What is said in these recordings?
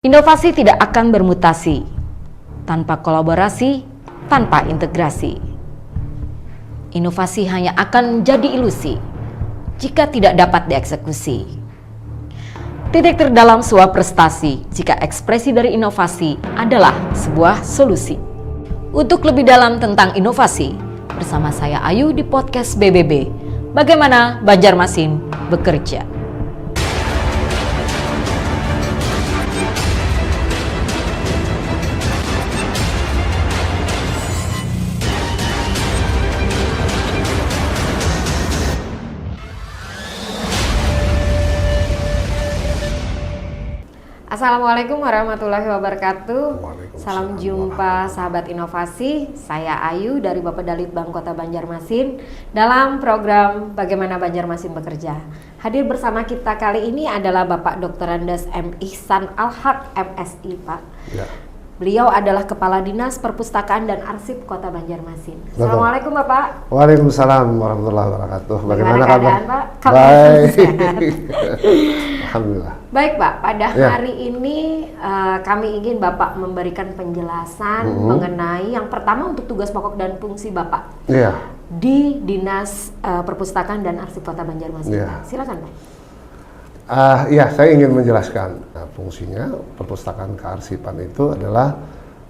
Inovasi tidak akan bermutasi tanpa kolaborasi, tanpa integrasi. Inovasi hanya akan menjadi ilusi jika tidak dapat dieksekusi. Titik terdalam sebuah prestasi jika ekspresi dari inovasi adalah sebuah solusi. Untuk lebih dalam tentang inovasi, bersama saya Ayu di podcast BBB, Bagaimana Banjarmasin Bekerja. Assalamualaikum warahmatullahi wabarakatuh. Salam jumpa sahabat inovasi. Saya Ayu dari Bapedalitbang Kota Banjarmasin dalam program Bagaimana Banjarmasin Bekerja. Hadir bersama kita kali ini adalah Bapak Dr. Andes M. Ihsan Al-Haq MSI, Pak. Ya. Beliau adalah Kepala Dinas Perpustakaan dan Arsip Kota Banjarmasin. Betul. Assalamualaikum Bapak. Waalaikumsalam warahmatullahi wabarakatuh. Bagaimana keadaan Pak? Baik. Alhamdulillah. Baik Pak, pada hari ini kami ingin Bapak memberikan penjelasan mengenai yang pertama untuk tugas pokok dan fungsi Bapak di Dinas Perpustakaan dan Arsip Kota Banjarmasin. Silakan Pak. Saya ingin menjelaskan fungsinya perpustakaan kearsipan itu adalah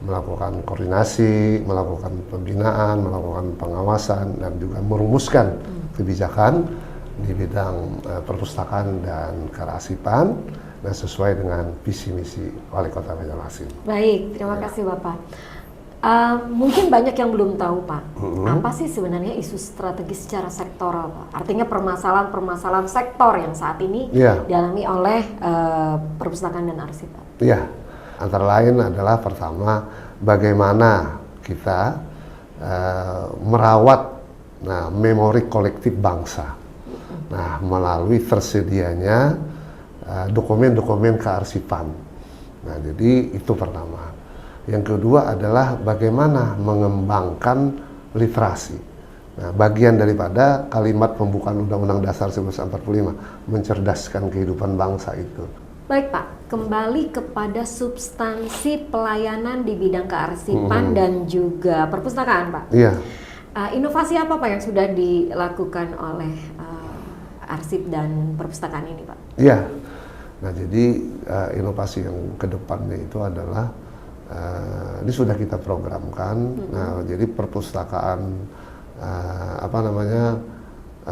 melakukan koordinasi, melakukan pembinaan, melakukan pengawasan, dan juga merumuskan kebijakan di bidang perpustakaan dan kearsipan dan sesuai dengan visi misi Wali Kota Banjarmasin. Baik, terima kasih Bapak. Mungkin banyak yang belum tahu Pak, apa sih sebenarnya isu strategis secara sektoral Pak? Artinya permasalahan sektor yang saat ini dialami oleh perpustakaan dan arsip Pak. Iya, antara lain adalah pertama bagaimana kita merawat memori kolektif bangsa. Melalui tersedianya dokumen-dokumen kearsipan. Jadi itu pertama. Yang kedua adalah bagaimana mengembangkan literasi. Bagian daripada kalimat pembukaan Undang-Undang Dasar 1945, mencerdaskan kehidupan bangsa itu. Baik Pak, kembali kepada substansi pelayanan di bidang kearsipan dan juga perpustakaan Pak. Iya. Inovasi apa Pak yang sudah dilakukan oleh arsip dan perpustakaan ini Pak? Iya. Jadi inovasi yang kedepannya itu adalah ini sudah kita programkan. Jadi perpustakaan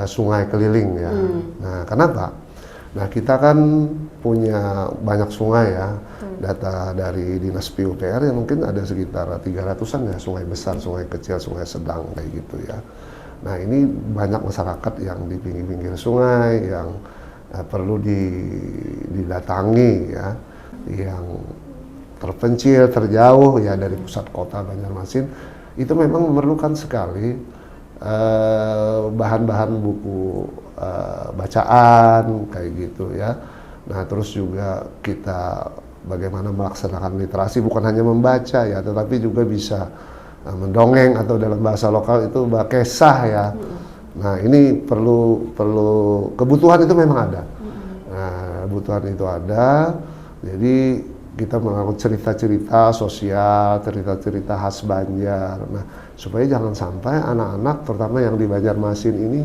sungai keliling ya. Kenapa? Kita kan punya banyak sungai ya. Data dari Dinas PUPR yang mungkin ada sekitar 300-an ya, sungai besar, sungai kecil, sungai sedang kayak gitu ya. Ini banyak masyarakat yang di pinggir-pinggir sungai yang perlu didatangi ya, yang terpencil, terjauh ya dari pusat kota Banjarmasin, itu memang memerlukan sekali bahan-bahan buku bacaan kayak gitu ya. Terus juga kita bagaimana melaksanakan literasi, bukan hanya membaca ya, tetapi juga bisa mendongeng atau dalam bahasa lokal itu bakesah ya. Ini perlu kebutuhan itu memang ada. Kebutuhan itu ada. Jadi kita melakukan cerita-cerita sosial, cerita-cerita khas Banjar. Supaya jangan sampai anak-anak terutama yang di Banjarmasin ini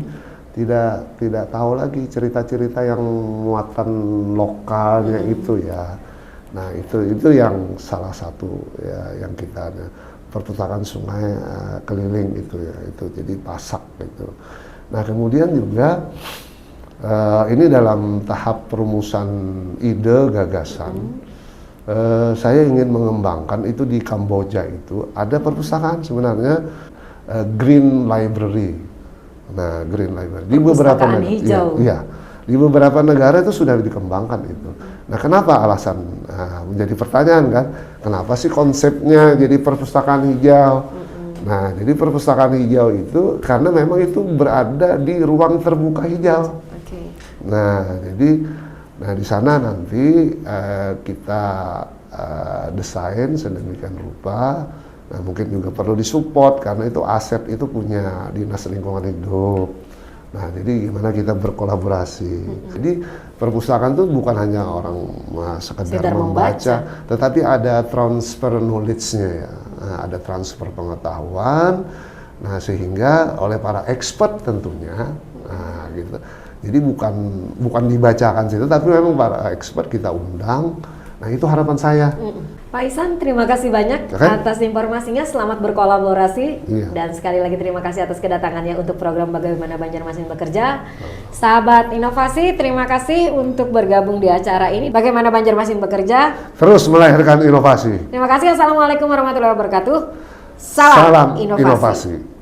tidak tahu lagi cerita-cerita yang muatan lokalnya itu ya. Itu yang salah satu ya yang kita perpustakaan sungai keliling itu ya, itu jadi pasak gitu. Kemudian juga ini dalam tahap perumusan ide gagasan. Saya ingin mengembangkan itu di Kamboja itu ada perpustakaan sebenarnya Green Library. Green Library di beberapa negara. Di beberapa negara itu sudah dikembangkan itu. Kenapa alasan menjadi pertanyaan kan? Kenapa sih konsepnya jadi perpustakaan hijau? Jadi perpustakaan hijau itu karena memang itu berada di ruang terbuka hijau. Jadi di sana nanti kita desain sedemikian rupa. Mungkin juga perlu disupport karena itu aset itu punya Dinas Lingkungan Hidup. Nah, jadi gimana kita berkolaborasi. Jadi perpustakaan itu bukan hanya orang sekedar membaca, tetapi ada transfer knowledge-nya ya. Nah, ada transfer pengetahuan. Nah, sehingga oleh para expert tentunya, nah gitu. Jadi bukan dibacakan situ, tapi memang para expert kita undang. Nah, itu harapan saya. Pak Ihsan, terima kasih banyak atas informasinya. Selamat berkolaborasi. Dan sekali lagi terima kasih atas kedatangannya untuk program Bagaimana Banjarmasin Bekerja. Sahabat inovasi, terima kasih untuk bergabung di acara ini. Bagaimana Banjarmasin Bekerja? Terus melahirkan inovasi. Terima kasih. Assalamualaikum warahmatullahi wabarakatuh. Salam inovasi.